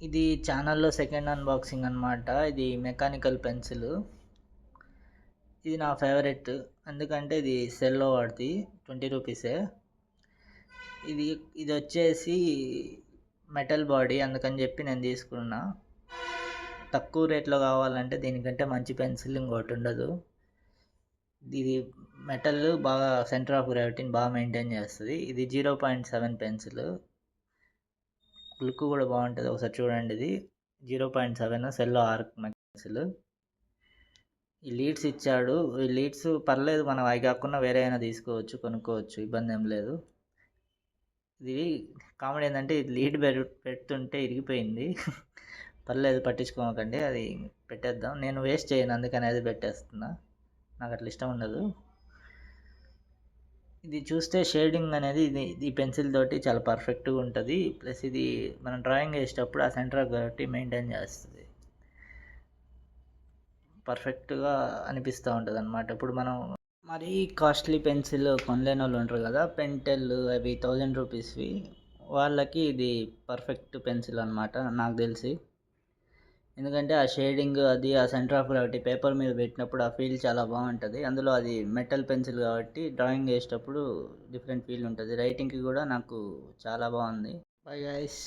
ఇది ఛానల్‌లో second unboxing అనమాట. ఇది మెకానికల్ పెన్సిల్. ఇది నా ఫేవరెట్. ఎందుకంటే ఇది సెల్‌లో వాడిది. 20 రూపీసే. ఇది ఇదొచ్చేసి మెటల్ బాడీ అందుకని చెప్పి నేను తీసుకున్నా. తక్కువ రేట్‌లో కావాలంటే దీనికంటే మంచి పెన్సిల్ ఇంకోటుండదు. ఇది మెటల్ బాగా సెంటర్ ఆఫ్ గ్రావిటీని బాగా మెయింటైన్ చేస్తది. ఇది 0.7 పెన్సిల్. లుక్ కూడా బాగుంటుంది. ఒకసారి చూడండి. ఇది 0.7 సెల్లో ఆర్క్ పెన్సిల్. ఈ లీడ్స్ ఇచ్చాడు. ఈ లీడ్స్ పర్లేదు, మనం అవి కాకుండా వేరే అయినా తీసుకోవచ్చు, కొనుక్కోవచ్చు, ఇబ్బంది ఏం లేదు. ఇది కామెడీ ఏంటంటే ఇది లీడ్ పెడుతుంటే ఇరిగిపోయింది. పర్లేదు, పట్టించుకోకండి, అది పెట్టేద్దాం. నేను వేస్ట్ చేయను అందుకని అది పెట్టేస్తున్నా. నాకు అట్లా ఇష్టం ఉండదు. ఇది చూస్తే షేడింగ్ అనేది ఈ పెన్సిల్ తోటి చాలా పర్ఫెక్ట్గా ఉంటుంది. ప్లస్ ఇది మనం డ్రాయింగ్ వేసేటప్పుడు ఆ సెంటర్ ఆఫ్ గ్రావిటీ మెయింటైన్ చేస్తుంది. పర్ఫెక్ట్గా అనిపిస్తూ ఉంటుంది అనమాట. ఇప్పుడు మనం మరీ కాస్ట్లీ పెన్సిల్ కొనలేని వాళ్ళు ఉంటారు కదా, పెంటెల్ అవి 1000 రూపీస్వి, వాళ్ళకి ఇది పర్ఫెక్ట్ పెన్సిల్ అనమాట నాకు తెలిసి. ఎందుకంటే ఆ షేడింగ్ అది ఆ సెంటర్ ఆఫ్ గ్రావిటీ పేపర్ మీద పెట్టినప్పుడు ఆ ఫీల్ చాలా బాగుంటుంది. అందులో అది మెటల్ పెన్సిల్ కాబట్టి డ్రాయింగ్ వేసేటప్పుడు డిఫరెంట్ ఫీల్ ఉంటుంది. రైటింగ్కి కూడా నాకు చాలా బాగుంది. Bye guys.